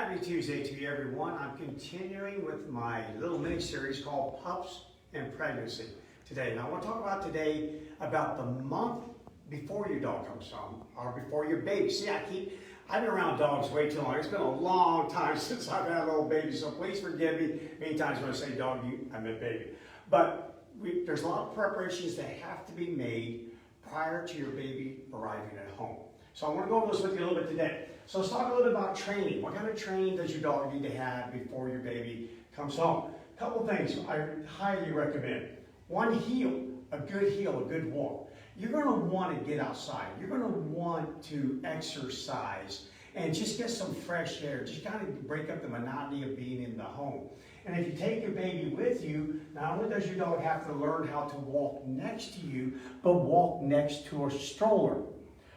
Happy Tuesday to you, everyone. I'm continuing with my little mini-series called Pups and Pregnancy today. And I want to talk about today about the month before your dog comes home or before your baby. See, I've been around dogs way too long. It's been a long time since I've had a little baby, so please forgive me. Many times when I say dog, I meant baby. But there's a lot of preparations that have to be made prior to your baby arriving at home. So I want to go over this with you a little bit today. So let's talk a little bit about training. What kind of training does your dog need to have before your baby comes home? A couple things I highly recommend. One, heel, a good walk. You're going to want to get outside. You're going to want to exercise and just get some fresh air. Just kind of break up the monotony of being in the home. And if you take your baby with you, not only does your dog have to learn how to walk next to you, but walk next to a stroller.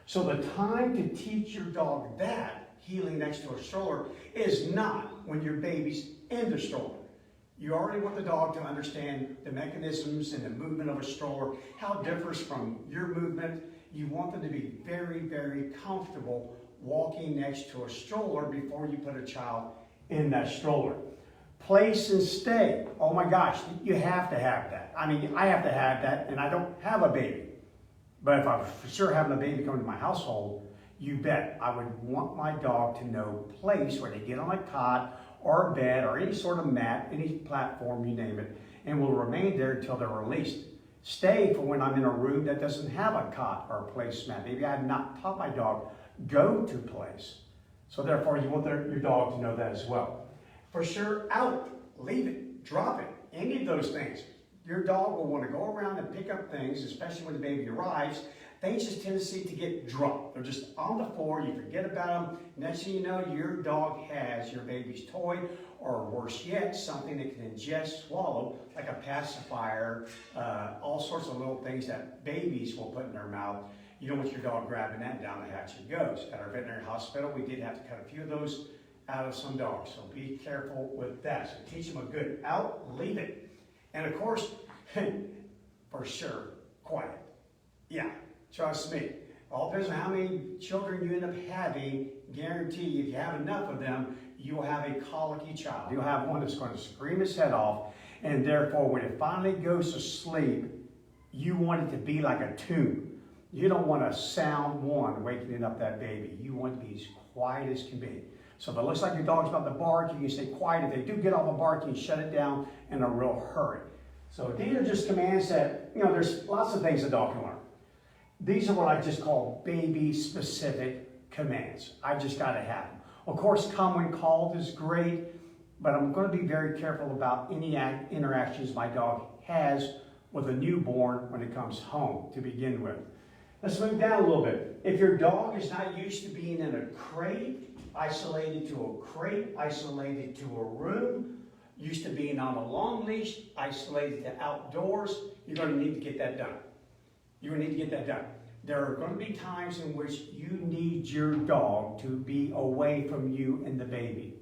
So the time to teach your dog that, heeling next to a stroller, is not when your baby's in the stroller. You already want the dog to understand the mechanisms and the movement of a stroller, how it differs from your movement. You want them to be very, very comfortable walking next to a stroller before you put a child in that stroller. Place and stay. Oh my gosh, you have to have that. I mean, I have to have that, and I don't have a baby. But if I'm for sure having a baby come to my household, you bet I would want my dog to know place where they get on a cot or a bed or any sort of mat, any platform, you name it, and will remain there until they're released. Stay for when I'm in a room that doesn't have a cot or a placemat. Maybe I have not taught my dog go to place. So therefore, you want your dog to know that as well. For sure, out, leave it, drop it, any of those things. Your dog will want to go around and pick up things, especially when the baby arrives. Things just tendency to get dropped. They're just on the floor, you forget about them. Next thing you know, your dog has your baby's toy, or worse yet, something that can ingest, swallow, like a pacifier, all sorts of little things that babies will put in their mouth. You don't want your dog grabbing that, and down the hatch it goes. At our veterinary hospital, we did have to cut a few of those out of some dogs, so be careful with that. So teach them a good out, leave it. And of course, for sure, quiet. Yeah, trust me. All depends on how many children you end up having. Guarantee if you have enough of them, you will have a colicky child. You'll have one that's going to scream his head off, and therefore when it finally goes to sleep, you want it to be like a tune. You don't want a sound one waking up that baby. You want it to be as quiet as can be. So if it looks like your dog's about to bark, you can stay quiet. If they do get off a bark, you can shut it down in a real hurry. So these are just commands that, there's lots of things a dog can learn. These are what I just call baby-specific commands. I just got to have them. Of course, come when called is great, but I'm going to be very careful about any interactions my dog has with a newborn when it comes home to begin with. Let's move down a little bit. If your dog is not used to being in a crate, isolated to a crate, isolated to a room, used to being on a long leash, isolated to outdoors, you're going to need to get that done. You're going to need to get that done. There are going to be times in which you need your dog to be away from you and the baby.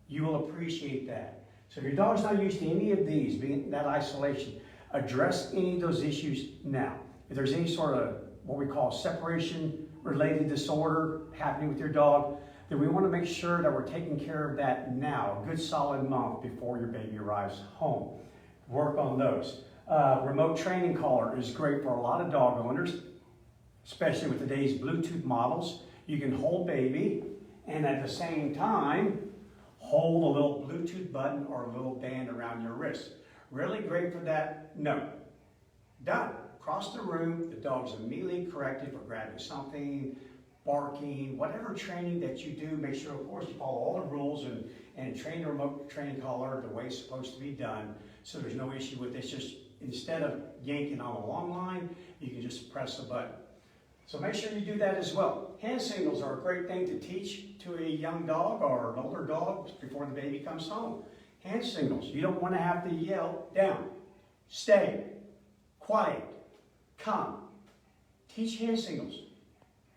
You will appreciate that. So if your dog's not used to any of these, being that isolation, address any of those issues now. If there's any sort of what we call separation-related disorder happening with your dog, then we want to make sure that we're taking care of that now, a good solid month before your baby arrives home. Work on those. Remote training collar is great for a lot of dog owners, especially with today's Bluetooth models. You can hold baby and at the same time hold a little Bluetooth button or a little band around your wrist. Really great for that? No. Done. Across the room, the dog's immediately corrected for grabbing something, barking, whatever training that you do, make sure, of course, you follow all the rules and train the remote training collar the way it's supposed to be done, so there's no issue with this. Just instead of yanking on a long line, you can just press a button. So make sure you do that as well. Hand signals are a great thing to teach to a young dog or an older dog before the baby comes home. Hand signals. You don't want to have to yell down, stay, quiet, come. Teach hand signals.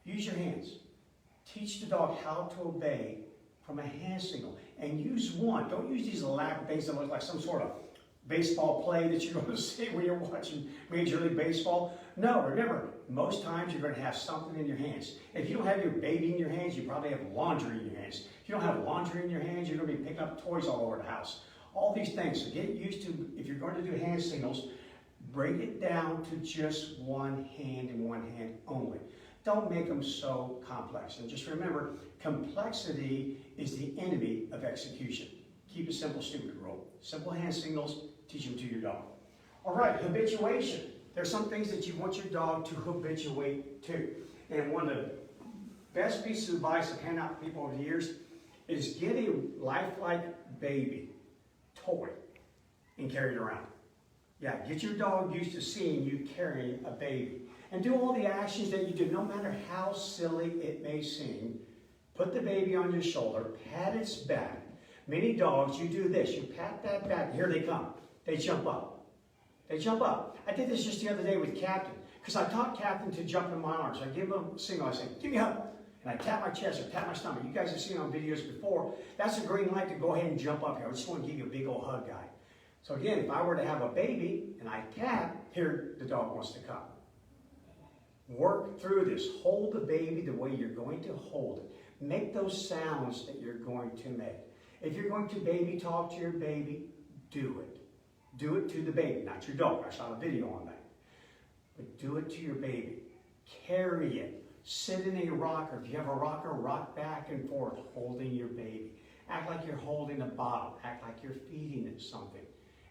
Use your hands. Teach the dog how to obey from a hand signal. And use one. Don't use these elaborate things that look like some sort of baseball play that you're going to see when you're watching Major League Baseball. No, remember, most times you're going to have something in your hands. If you don't have your baby in your hands, you probably have laundry in your hands. If you don't have laundry in your hands, you're going to be picking up toys all over the house. All these things. So get used to, if you're going to do hand signals, break it down to just one hand and one hand only. Don't make them so complex. And just remember, complexity is the enemy of execution. Keep it simple, stupid rule. Simple hand signals, teach them to your dog. All right, habituation. There's some things that you want your dog to habituate to. And one of the best pieces of advice I've handed out to people over the years is get a lifelike baby toy and carry it around. Yeah, get your dog used to seeing you carrying a baby. And do all the actions that you do, no matter how silly it may seem. Put the baby on your shoulder, pat its back. Many dogs, you do this, you pat that back, here they come. They jump up. They jump up. I did this just the other day with Captain, because I taught Captain to jump in my arms. I give him a signal, I say, give me a hug. And I tap my chest, I tap my stomach. You guys have seen on videos before. That's a green light to go ahead and jump up here. I just want to give you a big old hug, guy. So again, if I were to have a baby and I tap, here the dog wants to come. Work through this. Hold the baby the way you're going to hold it. Make those sounds that you're going to make. If you're going to baby talk to your baby, do it. Do it to the baby, not your dog. I saw a video on that. But do it to your baby. Carry it. Sit in a rocker. If you have a rocker, rock back and forth, holding your baby. Act like you're holding a bottle. Act like you're feeding it something.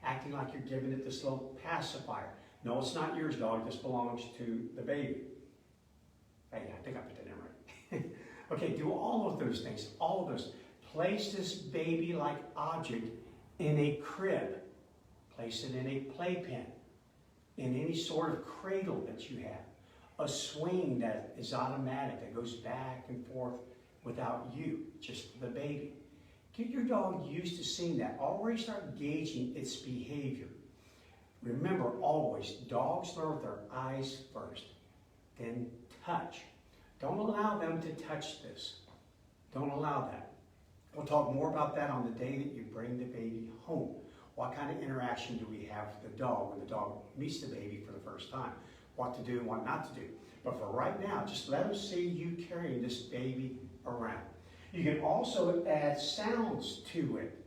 Acting like you're giving it this little pacifier. No, it's not yours, dog. This belongs to the baby. Hey, I think I put that in right. Okay, do all of those things. All of those. Place this baby-like object in a crib. Place it in a playpen. In any sort of cradle that you have. A swing that is automatic, that goes back and forth without you, just the baby. Get your dog used to seeing that. Already start gauging its behavior. Remember always, dogs learn with their eyes first, then touch. Don't allow them to touch this. Don't allow that. We'll talk more about that on the day that you bring the baby home. What kind of interaction do we have with the dog when the dog meets the baby for the first time? What to do and what not to do. But for right now, just let them see you carrying this baby around. You can also add sounds to it.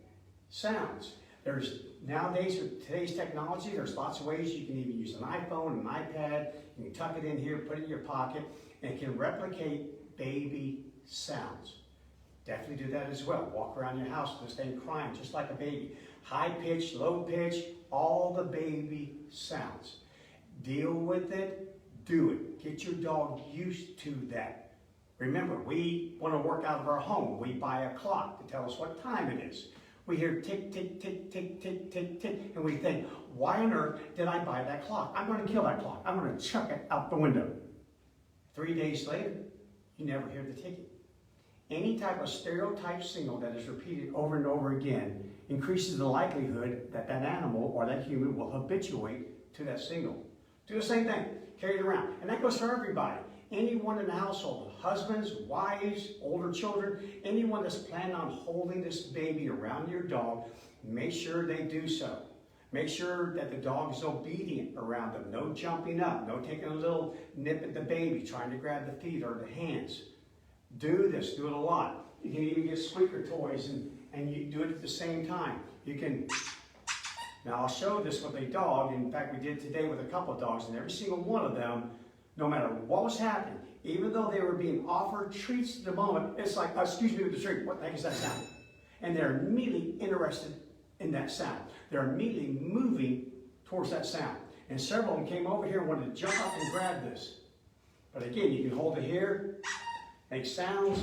Sounds. There's nowadays with today's technology, there's lots of ways you can even use an iPhone, an iPad. You can tuck it in here, put it in your pocket, and it can replicate baby sounds. Definitely do that as well. Walk around your house with this thing crying just like a baby. High pitch, low pitch, all the baby sounds. Deal with it, do it. Get your dog used to that. Remember, we want to work out of our home. We buy a clock to tell us what time it is. We hear tick, tick, tick, tick, tick, tick, tick, and we think, why on earth did I buy that clock? I'm going to kill that clock. I'm going to chuck it out the window. 3 days later, you never hear the ticking. Any type of stereotype signal that is repeated over and over again increases the likelihood that that animal or that human will habituate to that signal. Do the same thing. Carry it around. And that goes for everybody. Anyone in the household, husbands, wives, older children, anyone that's planning on holding this baby around your dog, make sure they do so. Make sure that the dog is obedient around them. No jumping up. No taking a little nip at the baby, trying to grab the feet or the hands. Do this. Do it a lot. You can even get squeaker toys and you do it at the same time. You can... Now, I'll show this with a dog. In fact, we did today with a couple of dogs, and every single one of them, no matter what was happening, even though they were being offered treats at the moment, it's like, excuse me with the treat, what the heck is that sound? And they're immediately interested in that sound. They're immediately moving towards that sound. And several of them came over here and wanted to jump up and grab this. But again, you can hold it here, make sounds.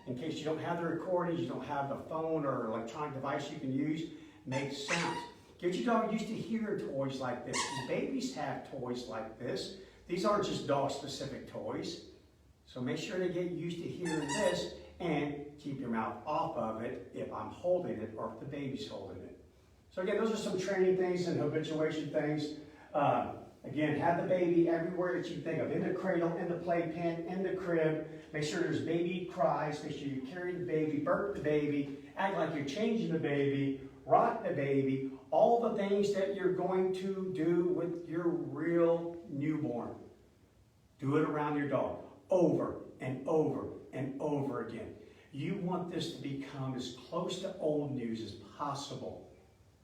In case you don't have the recordings, you don't have a phone or electronic device you can use, make sounds. Get your dog used to hearing toys like this. Babies have toys like this. These aren't just dog-specific toys. So make sure they get used to hearing this and keep your mouth off of it if I'm holding it or if the baby's holding it. So again, those are some training things and habituation things. Again, have the baby everywhere that you think of. In the cradle, in the playpen, in the crib. Make sure there's baby cries. Make sure you carry the baby, burp the baby, act like you're changing the baby, rock the baby, all the things that you're going to do with your real newborn. Do it around your dog over and over and over again. You want this to become as close to old news as possible.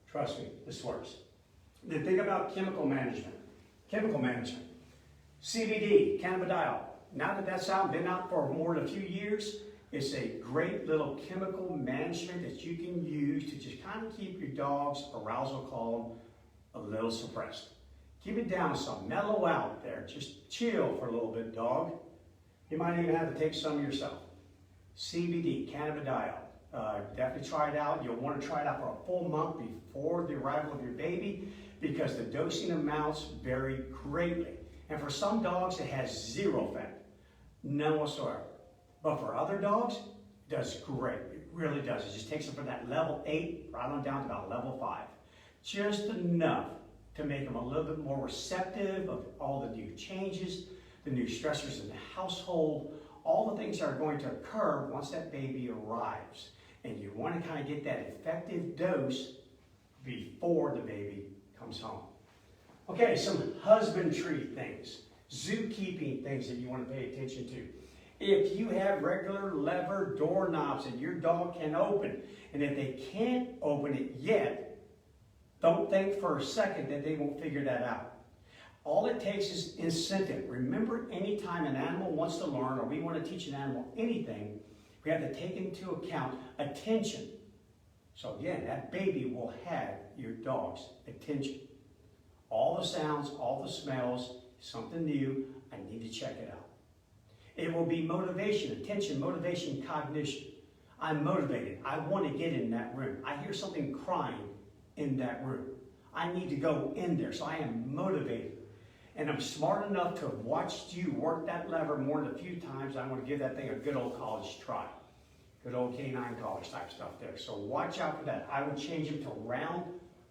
Trust me, this works. Then think about chemical management. Chemical management. CBD, cannabidiol. Now that that's out, been out for more than a few years, it's a great little chemical management that you can use to just kind of keep your dog's arousal column a little suppressed. Keep it down some, mellow out there. Just chill for a little bit, dog. You might even have to take some yourself. CBD, cannabidiol. Definitely try it out. You'll want to try it out for a full month before the arrival of your baby because the dosing amounts vary greatly. And for some dogs, it has zero effect, none whatsoever. But for other dogs, it does great. It really does. It just takes them from that level 8 right on down to about level 5. Just enough to make them a little bit more receptive of all the new changes, the new stressors in the household, all the things that are going to occur once that baby arrives. And you want to kind of get that effective dose before the baby comes home. Okay, some husbandry things, zookeeping things that you want to pay attention to. If you have regular lever doorknobs that your dog can open, and if they can't open it yet, don't think for a second that they won't figure that out. All it takes is incentive. Remember, anytime an animal wants to learn or we want to teach an animal anything, we have to take into account attention. So again, that baby will have your dog's attention. All the sounds, all the smells, something new, I need to check it out. It will be motivation, attention, motivation, cognition. I'm motivated. I want to get in that room. I hear something crying in that room. I need to go in there, so I am motivated. And I'm smart enough to have watched you work that lever more than a few times. I'm going to give that thing a good old college try. Good old canine college type stuff there. So watch out for that. I would change them to round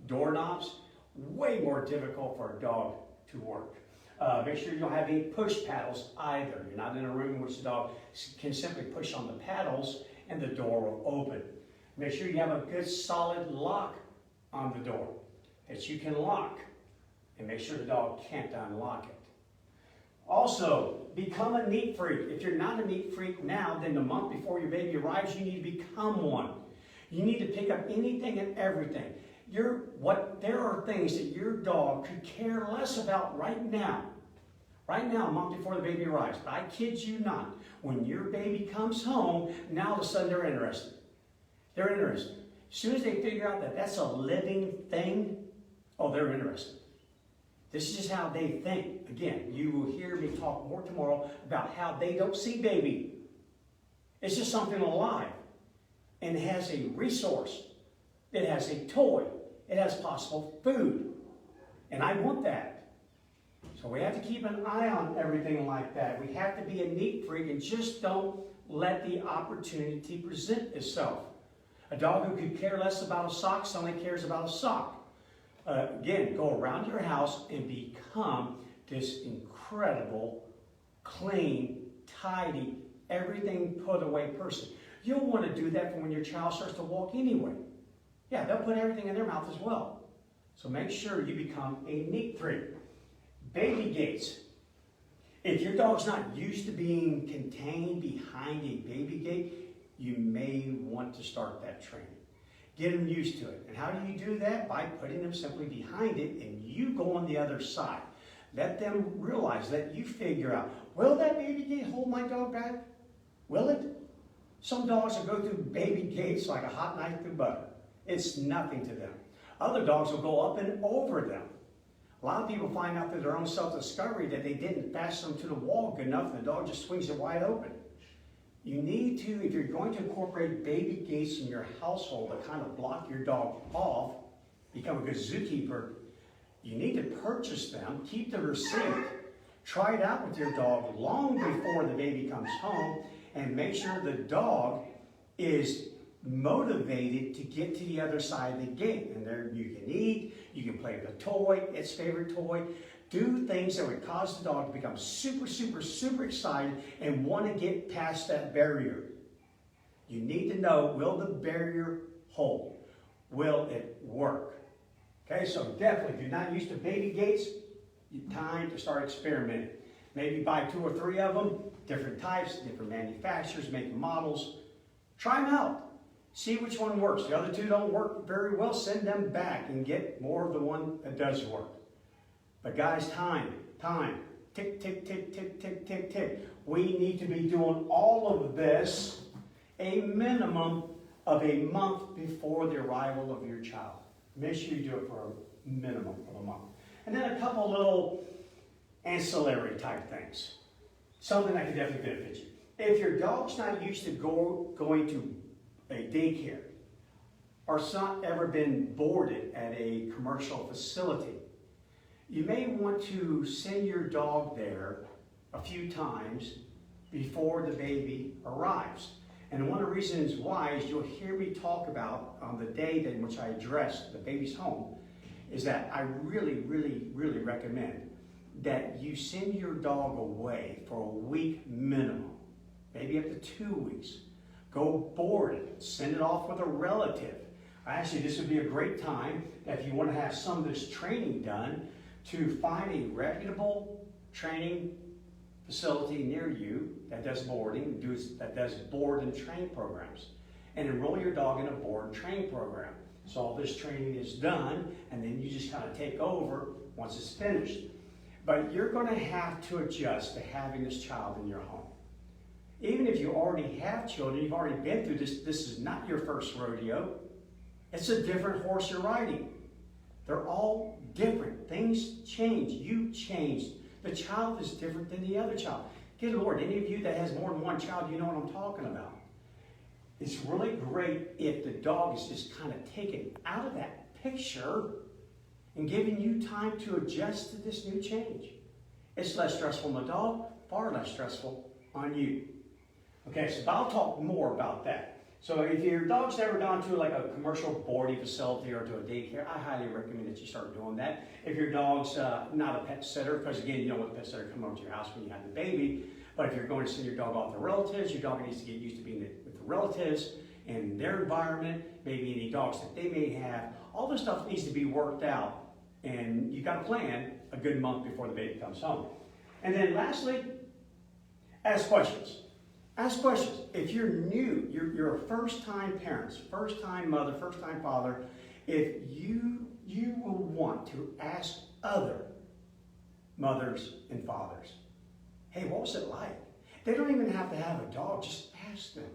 doorknobs. Way more difficult for a dog to work. Make sure you don't have any push paddles either. You're not in a room in which the dog can simply push on the paddles and the door will open. Make sure you have a good solid lock on the door that you can lock. And make sure the dog can't unlock it. Also, become a neat freak. If you're not a neat freak now, then the month before your baby arrives, you need to become one. You need to pick up anything and everything. There are things that your dog could care less about right now. Right now, a month before the baby arrives. But I kid you not, when your baby comes home, now all of a sudden they're interested. They're interested. As soon as they figure out that that's a living thing, oh, they're interested. This is just how they think. Again, you will hear me talk more tomorrow about how they don't see baby. It's just something alive. And it has a resource. It has a toy. It has possible food. And I want that. So we have to keep an eye on everything like that. We have to be a neat freak and just don't let the opportunity present itself. A dog who could care less about a sock suddenly cares about a sock. Again, go around your house and become this incredible, clean, tidy, everything put away person. You'll want to do that for when your child starts to walk anyway. Yeah, they'll put everything in their mouth as well. So make sure you become a neat freak. Baby gates. If your dog's not used to being contained behind a baby gate, you may want to start that training. Get them used to it. And how do you do that? By putting them simply behind it and you go on the other side. Let them realize that you figure out, will that baby gate hold my dog back? Will it? Some dogs will go through baby gates like a hot knife through butter. It's nothing to them. Other dogs will go up and over them. A lot of people find out through their own self-discovery that they didn't fasten them to the wall good enough and the dog just swings it wide open. You need to, if you're going to incorporate baby gates in your household to kind of block your dog off, become a good zookeeper, you need to purchase them, keep the receipt, try it out with your dog long before the baby comes home, and make sure the dog is motivated to get to the other side of the gate. And there you can eat, you can play with a toy, its favorite toy. Do things that would cause the dog to become super, super, super excited and want to get past that barrier. You need to know, will the barrier hold? will it work? Okay, so definitely, if you're not used to baby gates, time to start experimenting. Maybe buy 2 or 3 of them, different types, different manufacturers, make models. Try them out. See which one works. The other 2 don't work very well, send them back and get more of the one that does work. But guys, time. Tick, tick, tick, tick, tick, tick, tick. We need to be doing all of this a minimum of a month before the arrival of your child. Make sure you do it for a minimum of a month. And then a couple little ancillary type things. Something that can definitely benefit you. If your dog's not used to going to a daycare, or it's not ever been boarded at a commercial facility, you may want to send your dog there a few times before the baby arrives. And one of the reasons why is you'll hear me talk about on the day in which I address the baby's home, is that I really recommend that you send your dog away for a week minimum, maybe up to 2 weeks. Go board it, send it off with a relative. Actually, this would be a great time if you want to have some of this training done to find a reputable training facility near you that does boarding, that does board and train programs, and enroll your dog in a board and train program. So all this training is done, and then you just kind of take over once it's finished. But you're going to have to adjust to having this child in your home. Even if you already have children, you've already been through this, this is not your first rodeo. It's a different horse you're riding. They're all different. Things change. You changed. The child is different than the other child. Good Lord, any of you that has more than one child, you know what I'm talking about. It's really great if the dog is just kind of taken out of that picture and giving you time to adjust to this new change. It's less stressful on the dog, far less stressful on you. Okay, so I'll talk more about that. So if your dog's never gone to like a commercial boarding facility or to a daycare, I highly recommend that you start doing that. If your dog's not a pet sitter, because again, you don't want the pet sitter to come over to your house when you have the baby, but if you're going to send your dog off to relatives, your dog needs to get used to being with the relatives and their environment, maybe any dogs that they may have. All this stuff needs to be worked out, and you got to plan a good month before the baby comes home. And then lastly, ask questions. Ask questions. If you're new, you're a first-time parent, first-time mother, first-time father, if you will want to ask other mothers and fathers, hey, what was it like? They don't even have to have a dog, just ask them.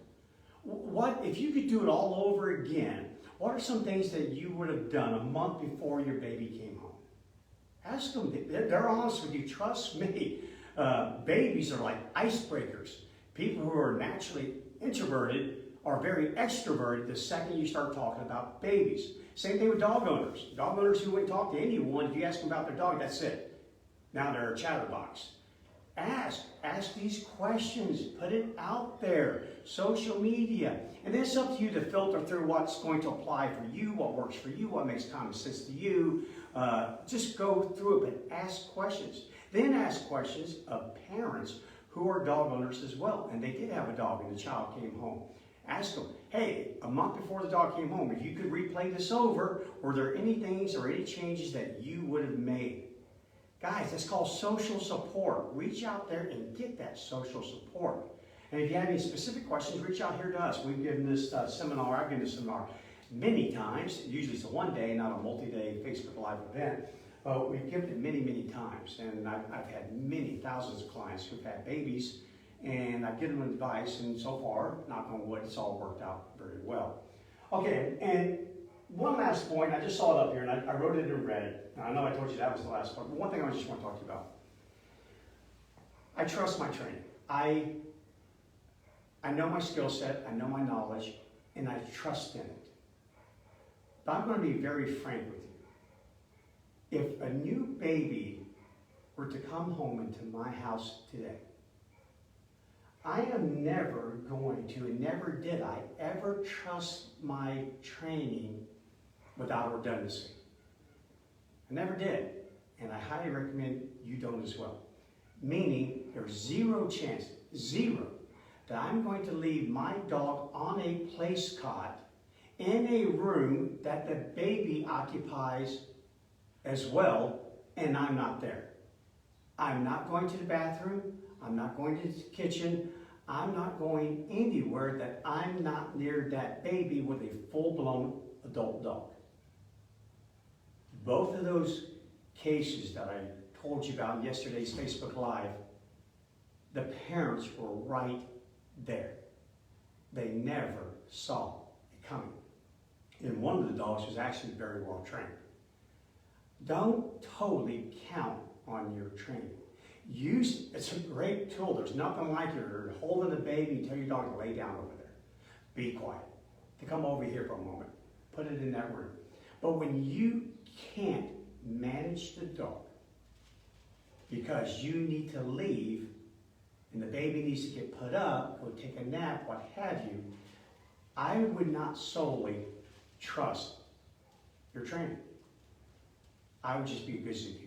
What if you could do it all over again, what are some things that you would have done a month before your baby came home? Ask them. They're honest with you. Trust me. Babies are like icebreakers. People who are naturally introverted are very extroverted the second you start talking about babies. Same thing with dog owners. Dog owners who wouldn't talk to anyone, if you ask them about their dog, that's it. Now they're a chatterbox. Ask these questions. Put it out there. Social media. And then it's up to you to filter through what's going to apply for you, what works for you, what makes common sense to you. Just go through it, but ask questions. Then ask questions of parents who are dog owners as well, and they did have a dog and the child came home. Ask them, hey, a month before the dog came home, if you could replay this over, were there any things or any changes that you would have made? Guys, that's called social support. Reach out there and get that social support. And if you have any specific questions, reach out here to us. We've given this seminar, I've given this seminar many times. Usually it's a one-day, not a multi-day Facebook Live event. But we've given it many times, and I've had many thousands of clients who've had babies, and I've given them advice, and so far, knock on wood, it's all worked out very well. Okay, and one last point, I just saw it up here, and I wrote it in red. Now, I know I told you that was the last part, but one thing I just want to talk to you about. I trust my training. I know my skill set, I know my knowledge, and I trust in it. But I'm going to be very frank with you. If a new baby were to come home into my house today, I am never going to, and never did I, ever trust my training without redundancy. I never did, and I highly recommend you don't as well. Meaning, there's zero chance, zero, that I'm going to leave my dog on a place cot in a room that the baby occupies as well, and I'm not there. I'm not going to the bathroom. I'm not going to the kitchen. I'm not going anywhere that I'm not near that baby with a full-blown adult dog. Both of those cases that I told you about in yesterday's Facebook Live, the parents were right there. They never saw it coming. And one of the dogs was actually very well trained. Don't totally count on your training. It's a great tool. There's nothing like you're holding the baby and tell your dog to lay down over there. Be quiet. To come over here for a moment. Put it in that room. But when you can't manage the dog because you need to leave and the baby needs to get put up, go take a nap, what have you, I would not solely trust your training. I would just be a good zookeeper.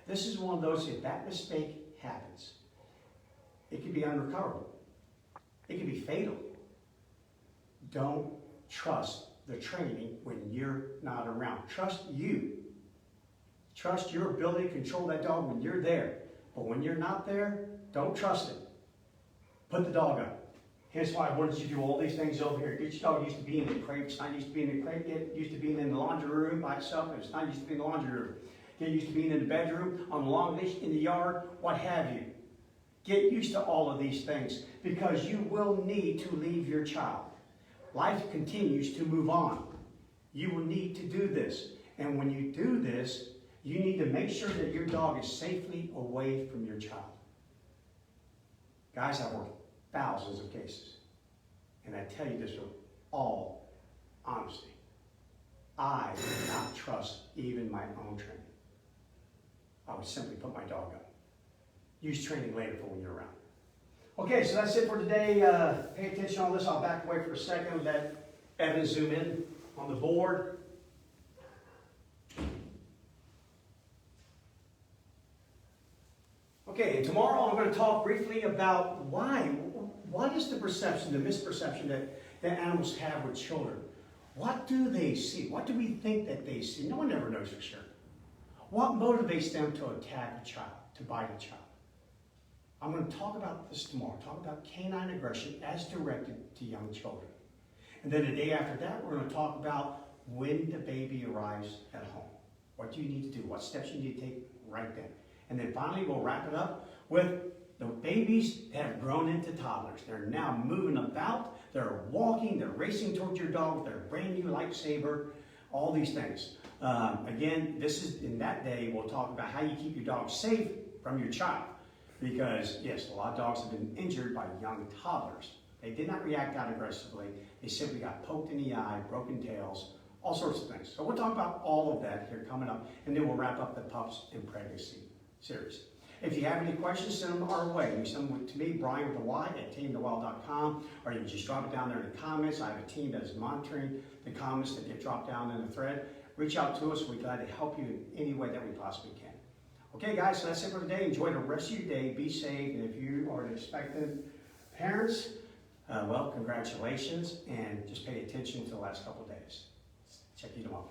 This is one of those, if that mistake happens, it could be unrecoverable. It could be fatal. Don't trust the training when you're not around. Trust you. Trust your ability to control that dog when you're there. But when you're not there, don't trust it. Put the dog up. Here's why I wanted you to do all these things over here. Get your dog used to being in the crate. It's not used to being in the crate. Get used to being in the laundry room by itself. It's not used to being in the laundry room. Get used to being in the bedroom, on the long leash, in the yard, what have you. Get used to all of these things because you will need to leave your child. Life continues to move on. You will need to do this. And when you do this, you need to make sure that your dog is safely away from your child. Guys, I've worked thousands of cases. And I tell you this with all honesty. I would not trust even my own training. I would simply put my dog up. Use training later for when you're around. Okay, so that's it for today. Pay attention on this. I'll back away for a second. Let Evan zoom in on the board. Okay, and tomorrow I'm going to talk briefly about what is the perception, the misperception that animals have with children. What do they see? What do we think that they see? No one ever knows for sure. What motivates them to attack a child, to bite a child? I'm going to talk about this tomorrow. Talk about canine aggression as directed to young children. And then the day after that, we're going to talk about when the baby arrives at home. What do you need to do? What steps you need to take right then? And then finally, we'll wrap it up with the babies that have grown into toddlers. They're now moving about. They're walking. They're racing towards your dog with their brand new lightsaber. All these things. Again, this is in that day, we'll talk about how you keep your dog safe from your child. Because, yes, a lot of dogs have been injured by young toddlers. They did not react out aggressively. They simply got poked in the eye, broken tails, all sorts of things. So we'll talk about all of that here coming up, and then we'll wrap up the Pups and Pregnancy series. If you have any questions, send them our way. You send them to me, Bryan with a Y, at tamedthewild.com, or you can just drop it down there in the comments. I have a team that is monitoring the comments that get dropped down in the thread. Reach out to us. We're glad to help you in any way that we possibly can. Okay, guys, so that's it for today. Enjoy the rest of your day. Be safe. And if you are expecting parents, well, congratulations. And just pay attention to the last couple of days. Check you tomorrow.